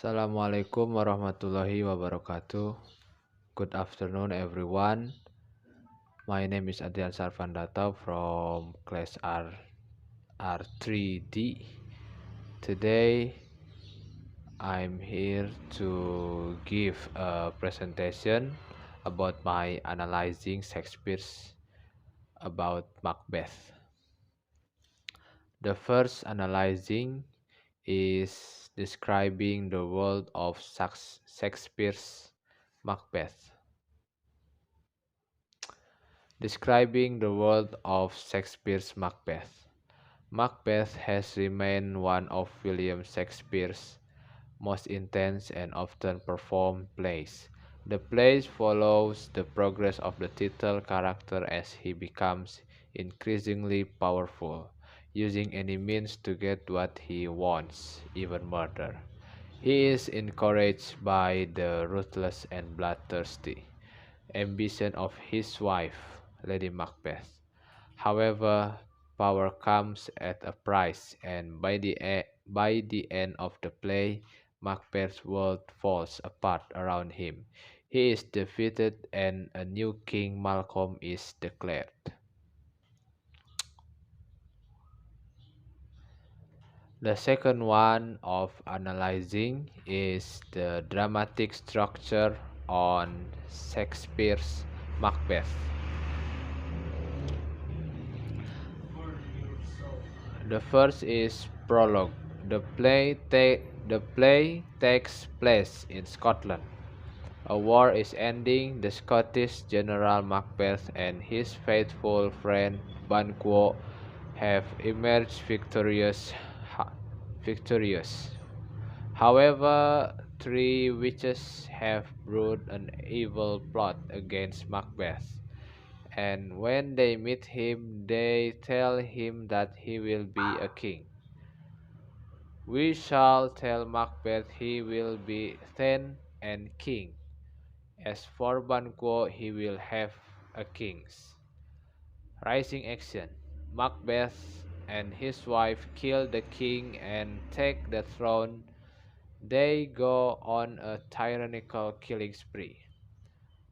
Assalamualaikum warahmatullahi wabarakatuh. Good afternoon, everyone. My name is Adriyansyah Datau from class R3D. Today, I'm here to give a presentation about my analyzing Shakespeare's about Macbeth. The first analyzing is describing the world of Shakespeare's Macbeth. Describing the world of Shakespeare's Macbeth. Macbeth has remained one of William Shakespeare's most intense and often performed plays. The play follows the progress of the title character as he becomes increasingly powerful, using any means to get what he wants, even murder. He is encouraged by the ruthless and bloodthirsty ambition of his wife, Lady Macbeth. However, power comes at a price, and by the end of the play, Macbeth's world falls apart around him. He is defeated, and a new king, Malcolm, is declared. The second one of analyzing is the dramatic structure on Shakespeare's Macbeth. The first is prologue. The play takes place in Scotland. A war is ending. The Scottish General Macbeth and his faithful friend Banquo have emerged victorious. However, three witches have brewed an evil plot against Macbeth, and when they meet him, they tell him that he will be a king. We shall tell Macbeth he will be then and king. As for Banquo, he will have a king's. Rising action. Macbeth and his wife kill the king and take the throne. They go on a tyrannical killing spree.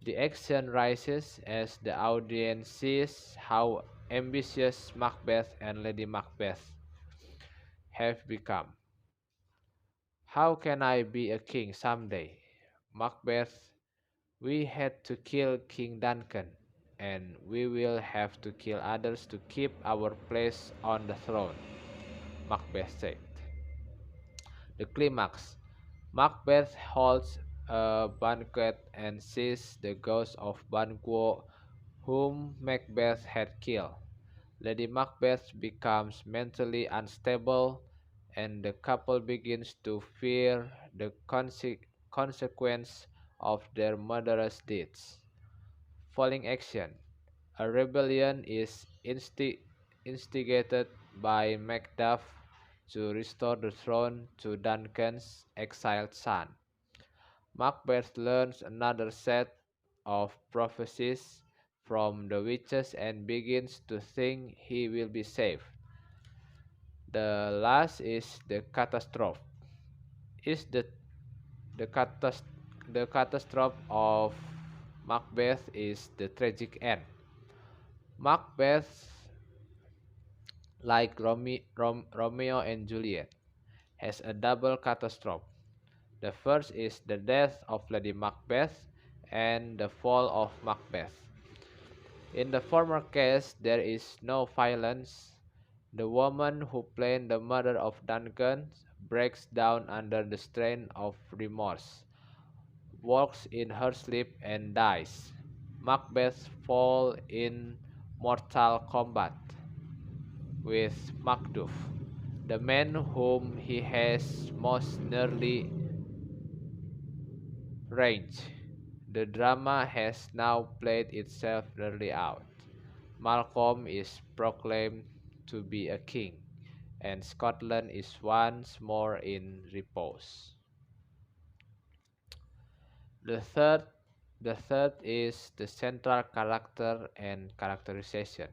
The action rises as the audience sees how ambitious Macbeth and Lady Macbeth have become. How can I be a king someday? Macbeth, we had to kill King Duncan, and we will have to kill others to keep our place on the throne, Macbeth said. The climax. Macbeth holds a banquet and sees the ghost of Banquo, whom Macbeth had killed. Lady Macbeth becomes mentally unstable, and the couple begins to fear the consequence of their murderous deeds. Following action. A rebellion is instigated by Macduff to restore the throne to Duncan's exiled son. Macbeth learns another set of prophecies from the witches and begins to think he will be safe. The last is the catastrophe. Is the catastrophe of Macbeth is the tragic end. Macbeth, like Romeo and Juliet, has a double catastrophe. The first is the death of Lady Macbeth and the fall of Macbeth. In the former case, there is no violence. The woman who planned the murder of Duncan breaks down under the strain of remorse, walks in her sleep, and dies. Macbeth falls in mortal combat with Macduff, the man whom he has most nearly ranged. The drama has now played itself nearly out. Malcolm is proclaimed to be a king, and Scotland is once more in repose. The third, the third is the central character and characterization.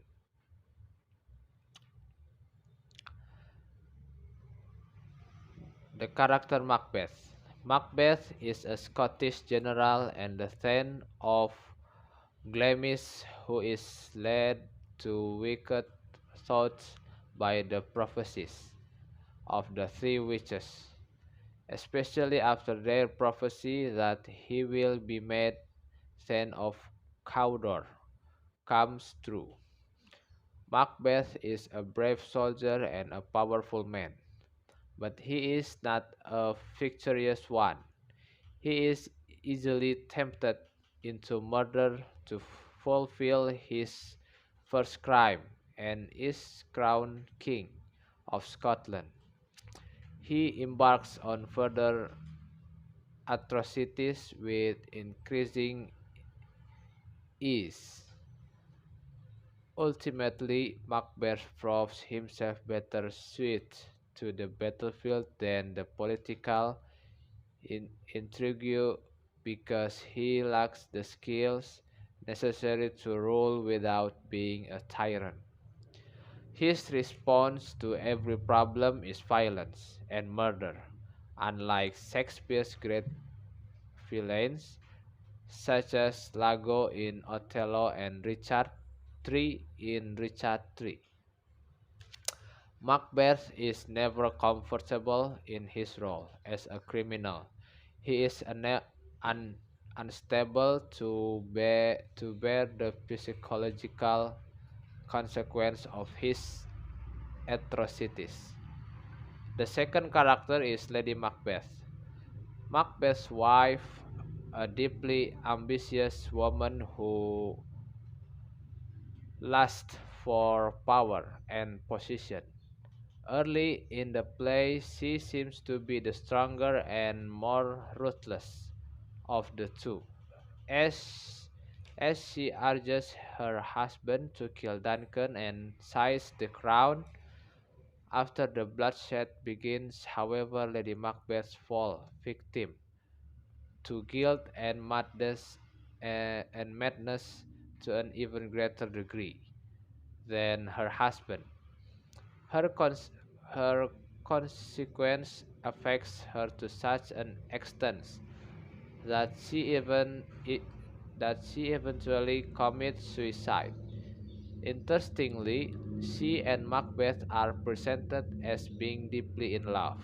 The character Macbeth. Macbeth is a Scottish general and the son of Glamis who is led to wicked thoughts by the prophecies of the three witches, especially after their prophecy that he will be made son of Cawdor comes true. Macbeth is a brave soldier and a powerful man, but he is not a victorious one. He is easily tempted into murder to fulfill his first crime and is crowned King of Scotland. He embarks on further atrocities with increasing ease. Ultimately, Macbeth proves himself better suited to the battlefield than the political intrigue because he lacks the skills necessary to rule without being a tyrant. His response to every problem is violence and murder, unlike Shakespeare's great villains such as Lago in Othello and Richard III in Richard III. Macbeth is never comfortable in his role as a criminal. He is unstable to bear the psychological consequence of his atrocities. The second character is Lady Macbeth. Macbeth's wife, a deeply ambitious woman who lusts for power and position. Early in the play, she seems to be the stronger and more ruthless of the two, as as she urges her husband to kill Duncan and seize the crown. After the bloodshed begins, however, Lady Macbeth falls victim to guilt and madness to an even greater degree than her husband. Her, cons- her consequence affects her to such an extent that that she eventually commits suicide. Interestingly, she and Macbeth are presented as being deeply in love,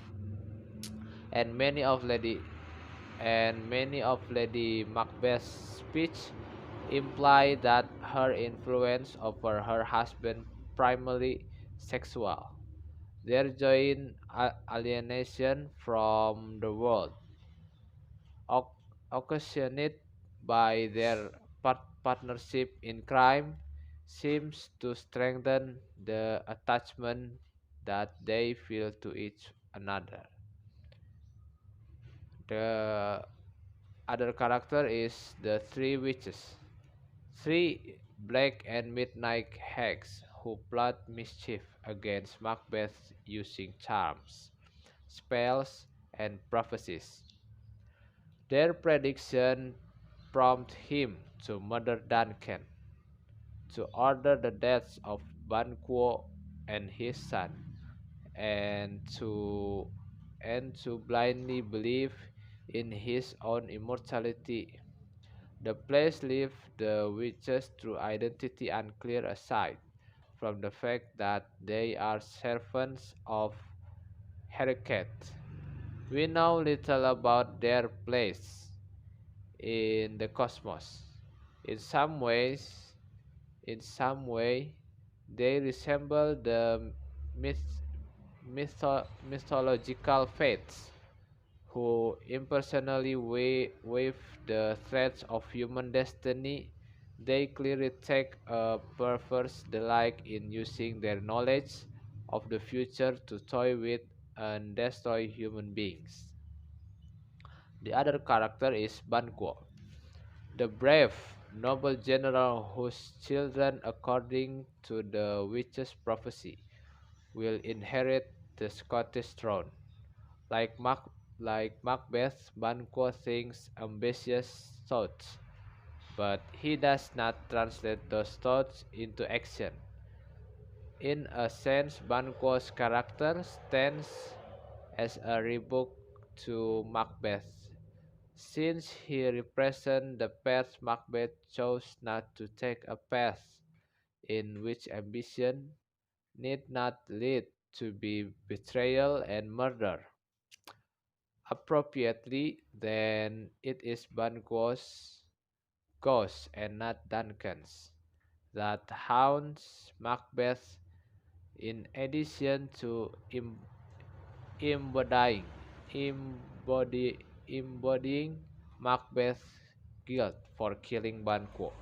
and many of Lady Macbeth's speech imply that her influence over her husband primarily sexual. Their joint alienation from the world, oc- occasioned by their partnership in crime, seems to strengthen the attachment that they feel to each another. The other character is the three witches, three black and midnight hags who plot mischief against Macbeth using charms, spells, and prophecies. Their prediction prompted him to murder Duncan, to order the deaths of Banquo and his son, and to blindly believe in his own immortality. The plays leave the witches' true identity unclear aside from the fact that they are servants of Hecate. We know little about their place in the cosmos. In some ways, in some way, they resemble the myth- mythological fates who impersonally weave the threads of human destiny. They clearly take a perverse delight in using their knowledge of the future to toy with and destroy human beings. The other character is Banquo, the brave, noble general whose children, according to the witch's prophecy, will inherit the Scottish throne. Like Macbeth, Banquo thinks ambitious thoughts, but he does not translate those thoughts into action. In a sense, Banquo's character stands as a rebuke to Macbeth. Since he represents the path, Macbeth chose not to take a path in which ambition need not lead to be betrayal and murder. Appropriately, then it is Banquo's ghost and not Duncan's that haunts Macbeth in addition to embodying, embodying Macbeth's guilt for killing Banquo.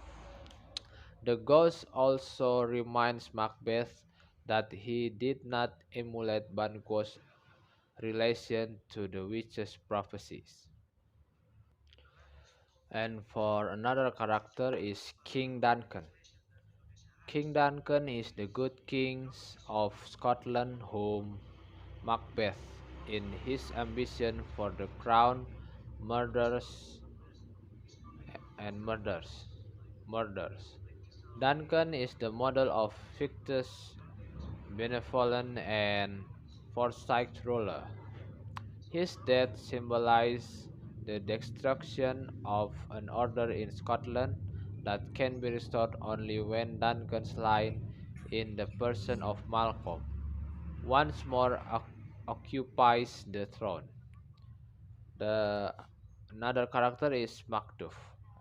The ghost also reminds Macbeth that he did not emulate Banquo's relation to the witch's prophecies. And for another character is King Duncan. King Duncan is the good king of Scotland whom Macbeth, in his ambition for the crown, murders and murders. Duncan is the model of victorious, benevolent, and foresight ruler. His death symbolizes the destruction of an order in Scotland that can be restored only when Duncan's line, in the person of Malcolm, once more occupies the throne. The another character is Macduff,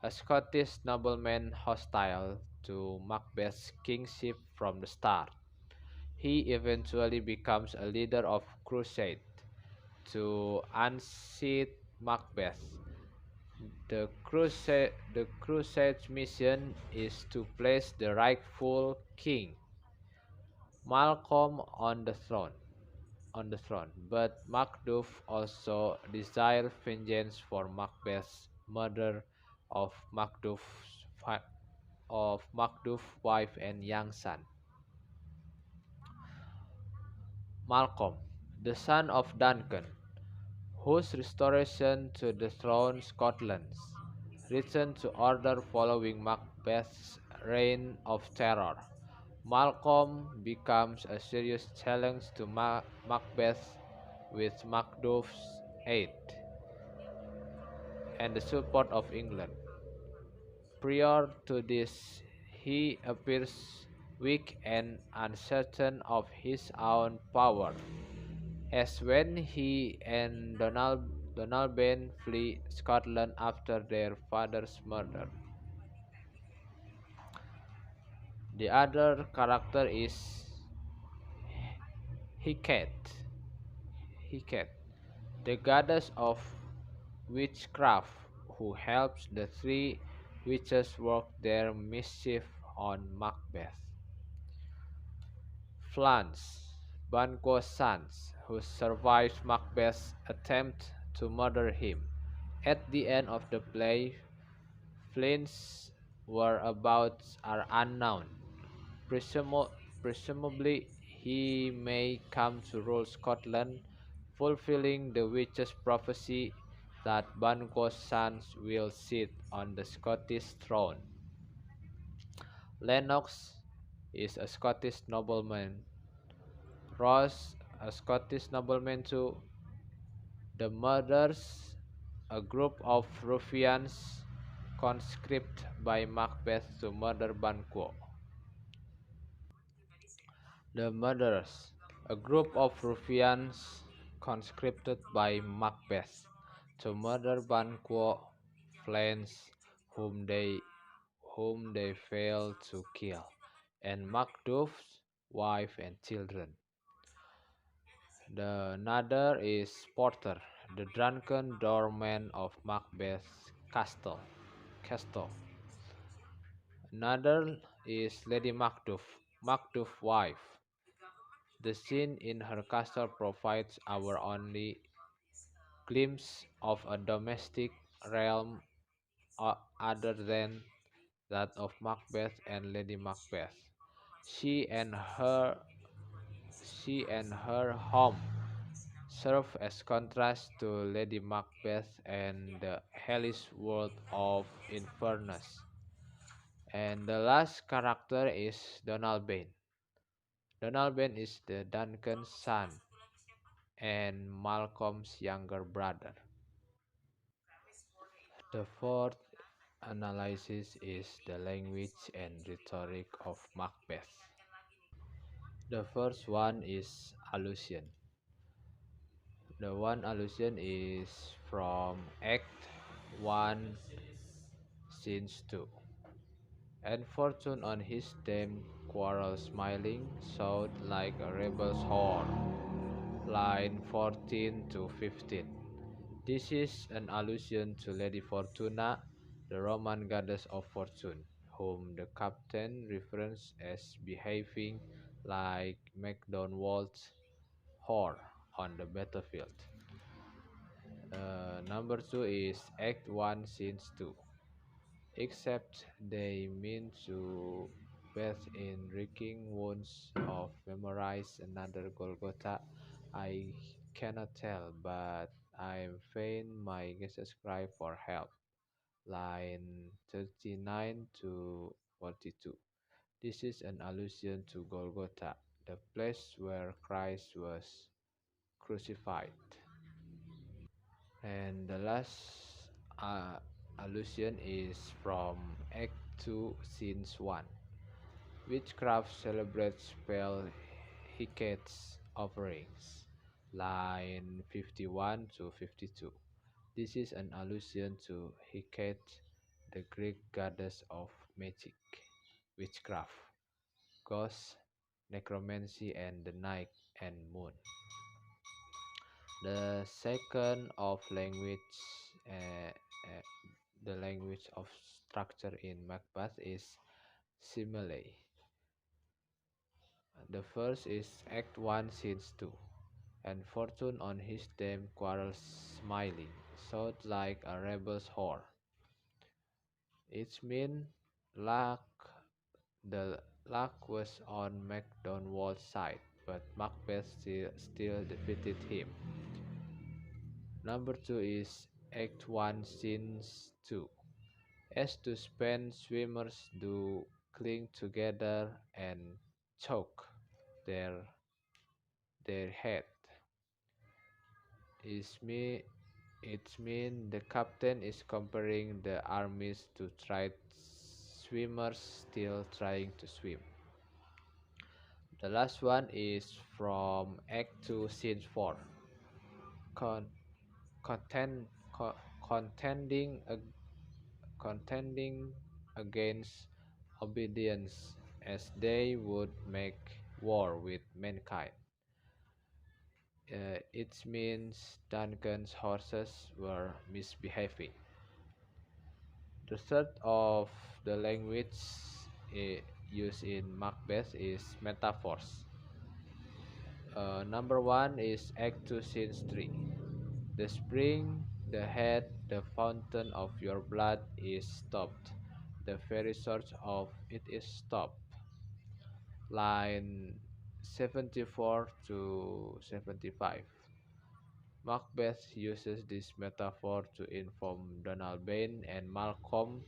a Scottish nobleman hostile to Macbeth's kingship from the start. He eventually becomes a leader of crusade to unseat Macbeth. The crusade's mission is to place the rightful king, Malcolm, on the throne. But Macduff also desires vengeance for Macbeth's murder of Macduff's wife and young son. Malcolm, the son of Duncan, whose restoration to the throne Scotland's returned to order following Macbeth's reign of terror. Malcolm becomes a serious challenge to Macbeth with Macduff's aid and the support of England. Prior to this, he appears weak and uncertain of his own power, as when he and Donalbain flee Scotland after their father's murder. The other character is Hecate, Hecate, the goddess of witchcraft, who helps the three witches work their mischief on Macbeth. Flans, Banquo's sons, who survives Macbeth's attempt to murder him. At the end of the play, Flynn's whereabouts are unknown. Presumably, he may come to rule Scotland, fulfilling the witch's prophecy that Banquo's sons will sit on the Scottish throne. Lennox is a Scottish nobleman. Ross, a Scottish nobleman too. The Murders, a group of ruffians conscripted by Macbeth to murder Banquo. The Murderers, a group of ruffians conscripted by Macbeth to murder Banquo Flames, whom they fail to kill, and Macduff's wife and children. The another is Porter, the drunken doorman of Macbeth's castle. Another is Lady Macduff, Macduff's wife. The scene in her castle provides our only glimpse of a domestic realm other than that of Macbeth and Lady Macbeth. She and her she and her home serve as contrast to Lady Macbeth and the hellish world of Inverness. And the last character is Donalbain. Donalbain is the Duncan's son and Malcolm's younger brother. The fourth analysis is the language and rhetoric of Macbeth. The first one is allusion. The one allusion is from Act 1, Scene 2. And Fortune on his dame quarrel smiling, sound like a rebel's horn. Line 14 to 15. This is an allusion to Lady Fortuna, the Roman goddess of fortune, whom the captain refers as behaving like MacDonald's whore on the battlefield. Number two is Act 1, Scene 2. Except they mean to bathe in reeking wounds of memorize another Golgotha, I cannot tell, but I am fain my guesses cry for help. Line 39 to 42. This is an allusion to Golgotha, the place where Christ was crucified. And the last allusion is from Act 2, Scene 1. Witchcraft celebrates spell Hecate's offerings. Line 51 to 52. This is an allusion to Hecate, the Greek goddess of magic, witchcraft, ghosts, necromancy, and the night and moon. The second of uh, uh, the language of structure in Macbeth is simile. The first is Act 1, Scene 2. And Fortune on his dame quarrels smiling, sounds like a rebel's whore. It means luck. The luck was on MacDonald's side, but Macbeth still defeated him. Number two is Act 1, Scene 2. As to spend, swimmers do cling together and choke their head. Is me It means the captain is comparing the armies to try swimmers still trying to swim. The last one is from Act 2, Scene 4. Con- contend, co- contending, ag- contending against obedience as they would make war with mankind. It means Duncan's horses were misbehaving. The third of the language used in Macbeth is metaphors. Number one is Act 2, Scene 3. The spring, the head, the fountain of your blood is stopped. The very source of it is stopped. Line 74 to 75. Macbeth uses this metaphor to inform Donalbain and Malcolm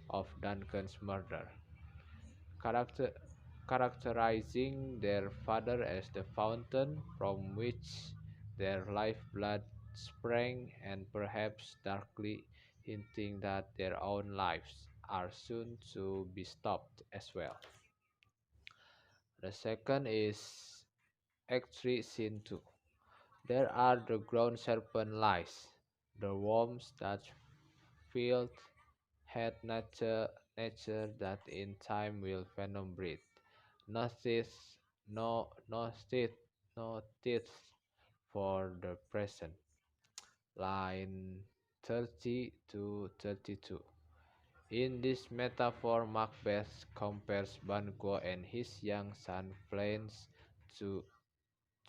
of Duncan's murder, character, characterizing their father as the fountain from which their lifeblood sprang, and perhaps darkly hinting that their own lives are soon to be stopped as well. The second is Act 3, Scene 2. There are the ground serpent lies, the worms that filled had nature that in time will venom breed. No teeth, no teeth, no teeth for the present. Line 30 to 32. In this metaphor, Macbeth compares Banquo and his young son Flames to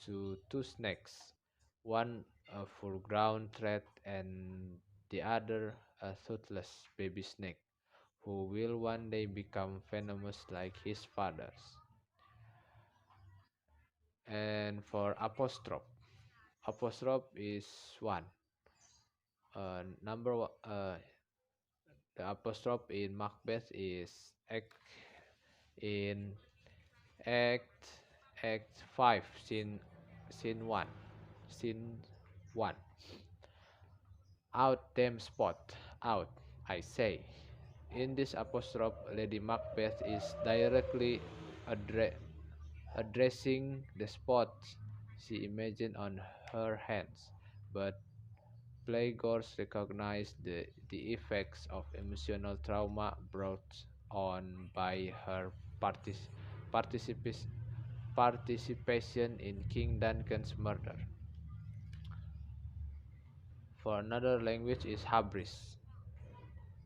two snakes, one a full-grown thread and the other a toothless baby snake, who will one day become venomous like his fathers. And for apostrophe is one. The apostrophe in Macbeth is in Act Act 5, Scene 1. Scene 1. Out, damn spot! Out, I say! In this apostrophe, Lady Macbeth is directly addre- addressing the spots she imagined on her hands, but playgoers recognize the effects of emotional trauma brought on by her particip- participation in King Duncan's murder. For another language is Habris.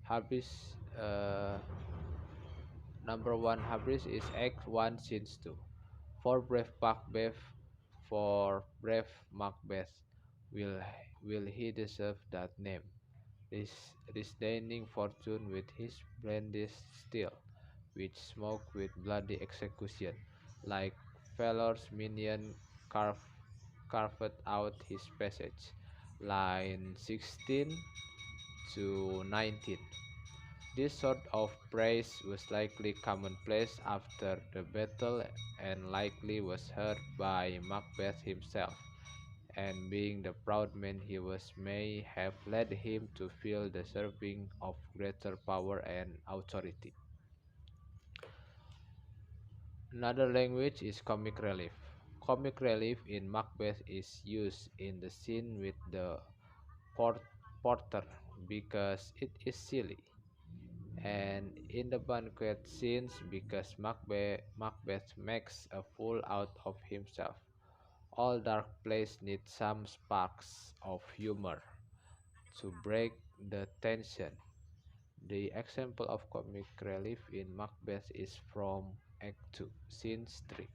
Habris number one Habris is Act One, Scene Two. For brave Macbeth, for brave Macbeth, will will he deserve that name? Disdaining fortune with his brandished steel, which smoke with bloody execution, like Valor's minion carved out his passage. Line 16 to 19. This sort of praise was likely commonplace after the battle and likely was heard by Macbeth himself, and being the proud man he was may have led him to feel deserving of greater power and authority. Another language is comic relief. Comic relief in Macbeth is used in the scene with the port- porter because it is silly, and in the banquet scenes because Macbeth makes a fool out of himself. All dark plays need some sparks of humor to break the tension. The example of comic relief in Macbeth is from Act 2, Scene 3,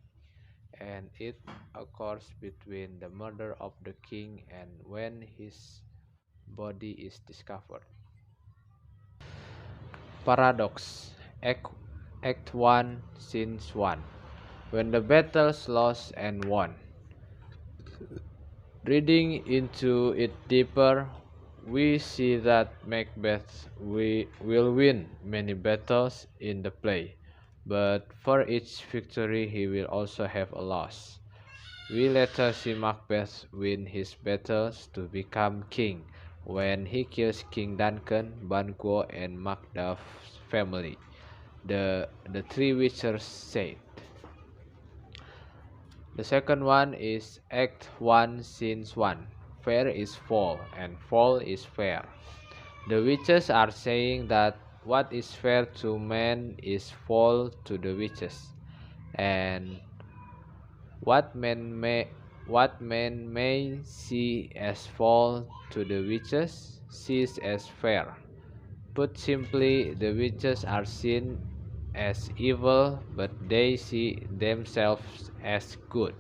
and it occurs between the murder of the king and when his body is discovered. Paradox. Act 1, Scene 1. When the battle's lost and won. Reading into it deeper, we see that Macbeth will win many battles in the play, but for each victory he will also have a loss. We later see Macbeth win his battles to become king when he kills King Duncan, Banquo, and Macduff's family. The three witches said. The second one is Act 1, Scene 1. Fair is foul, and foul is fair. The witches are saying that what is fair to men is foul to the witches, and what men may see as foul to the witches sees as fair. Put simply, the witches are seen as evil, but they see themselves as good.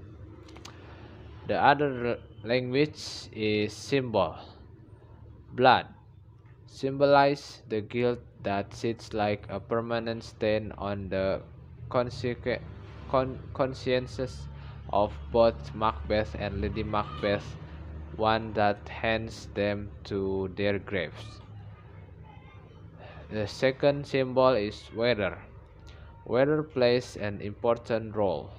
The other language is symbol. Blood symbolize the guilt that sits like a permanent stain on the consciences of both Macbeth and Lady Macbeth, one that hands them to their graves. The second symbol is weather. Weather plays an important role.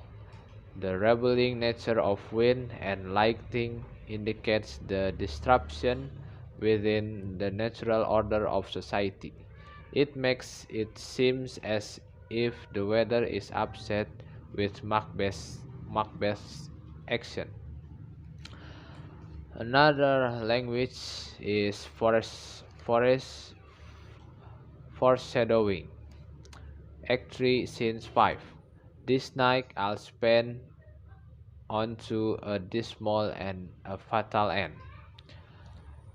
The rebelling nature of wind and lightning indicates the disruption within the natural order of society. It makes it seem as if the weather is upset with Macbeth's action. Another language is forest foreshadowing. Act 3, Scene 5. This night I'll spend onto a dismal and a fatal end.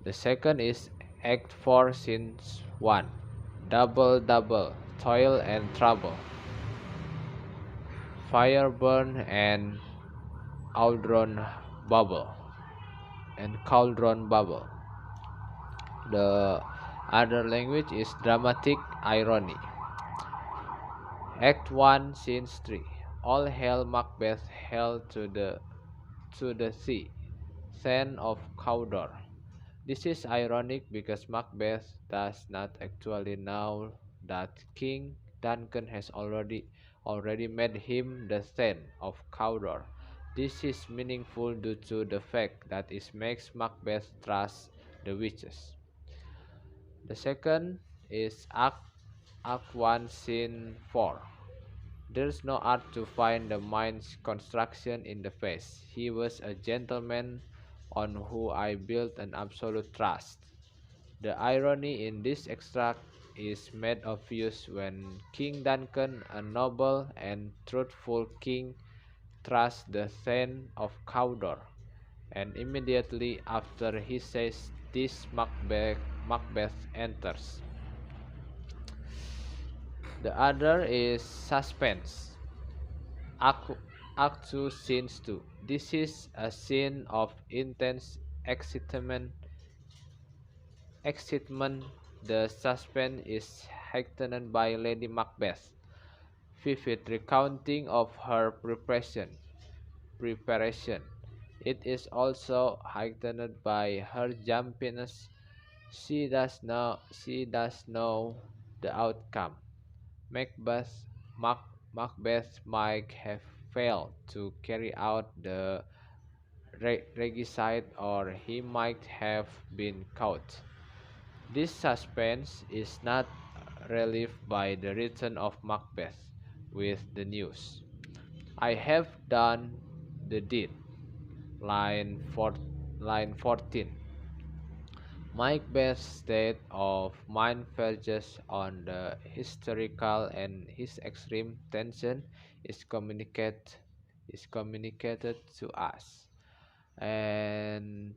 The second is Act 4, Scene 1. Double, double, toil and trouble. Fire burn and cauldron bubble. And cauldron bubble. The other language is dramatic irony. Act 1, Scene 3. All hail Macbeth, hail to the sea, Thane of Cawdor. This is ironic because Macbeth does not actually know that King Duncan has already made him the Thane of Cawdor. This is meaningful due to the fact that it makes Macbeth trust the witches. The second is Act 1, Scene 4. There's no art to find the mind's construction in the face. He was a gentleman on whom I built an absolute trust. The irony in this extract is made obvious when King Duncan, a noble and truthful king, trusts the Thane of Cawdor, and immediately after he says this, Macbeth enters. The other is suspense. Act, Act 2, Scene 2. This is a scene of intense excitement. The suspense is heightened by Lady Macbeth's vivid recounting of her preparation. It is also heightened by her jumpiness. She does know the outcome. Macbeth, Macbeth might have failed to carry out the regicide, or he might have been caught. This suspense is not relieved by the return of Macbeth with the news. I have done the deed. Line 14. Macbeth's state of mind verges on the hysterical, and his extreme tension is communicated to us. And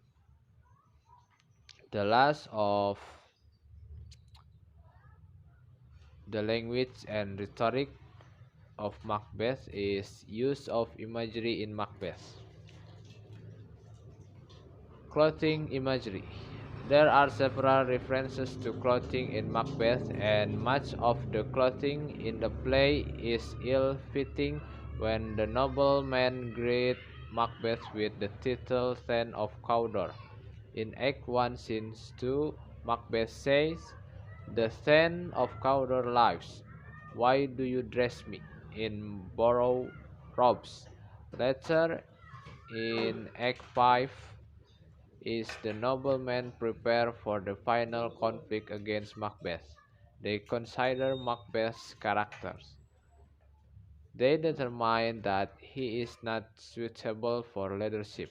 the last of the language and rhetoric of Macbeth is use of imagery in Macbeth. Clothing imagery. There are several references to clothing in Macbeth, and much of the clothing in the play is ill-fitting when the nobleman greets Macbeth with the title Thane of Cawdor. In Act 1, Scene 2, Macbeth says, "The Thane of Cawdor lives. Why do you dress me in borrowed robes?" Later, in Act 5, is the noblemen prepare for the final conflict against Macbeth. They consider Macbeth's characters. They determine that he is not suitable for leadership.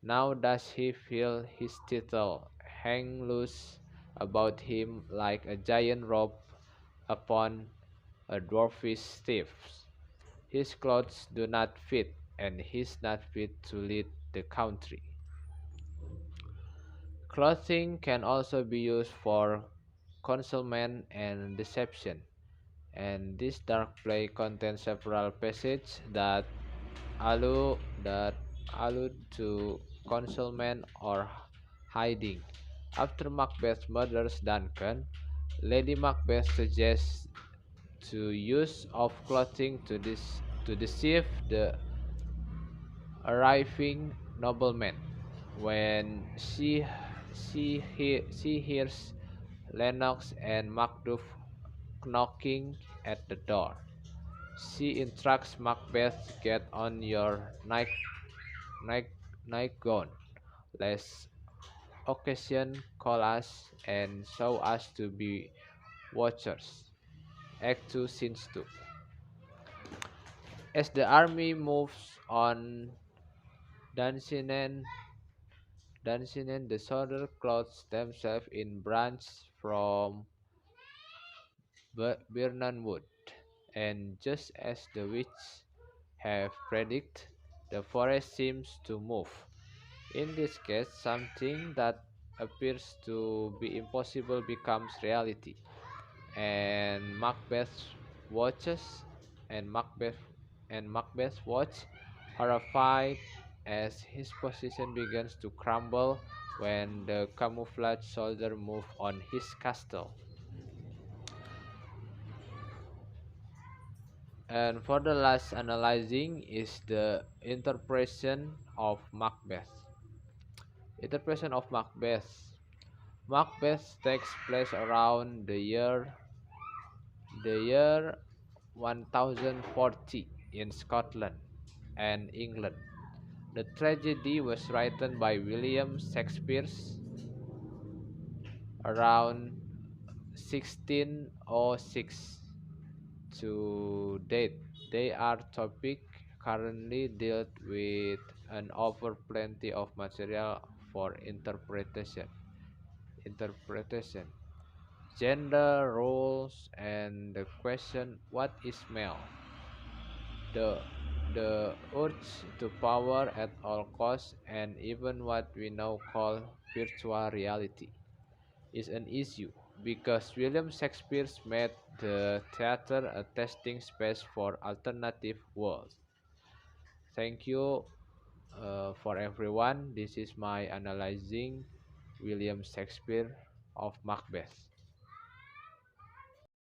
Now does he feel his title hang loose about him like a giant rope upon a dwarfish thief. His clothes do not fit, and he is not fit to lead the country. Clothing can also be used for concealment and deception, and this dark play contains several passages that allude to concealment or hiding. After Macbeth murders Duncan, Lady Macbeth suggests to use of clothing to deceive the arriving nobleman. When she hears Lennox and Macduff knocking at the door, she instructs Macbeth, "Get on your night, nightgown. Let's occasion call us and show us to be watchers." Act 2, Scene 2. As the army moves on Dunsinane, the soldiers clothe themselves in branches from Birnam wood, and just as the witches have predicted, the forest seems to move. In this case, something that appears to be impossible becomes reality, and watches Macbeth Macbeth watch, horrified, as his position begins to crumble when the camouflaged soldier move on his castle. And for the last analyzing is the Interpretation of Macbeth. Macbeth takes place around the year 1040 in Scotland and England. The tragedy was written by William Shakespeare around 1606 to date. They are topic currently dealt with and offer plenty of material for interpretation, gender roles, and the question what is male, the urge to power at all costs, and even what we now call virtual reality is an issue because William Shakespeare made the theater a testing space for alternative worlds. Thank you for everyone. This is my analyzing William Shakespeare of Macbeth.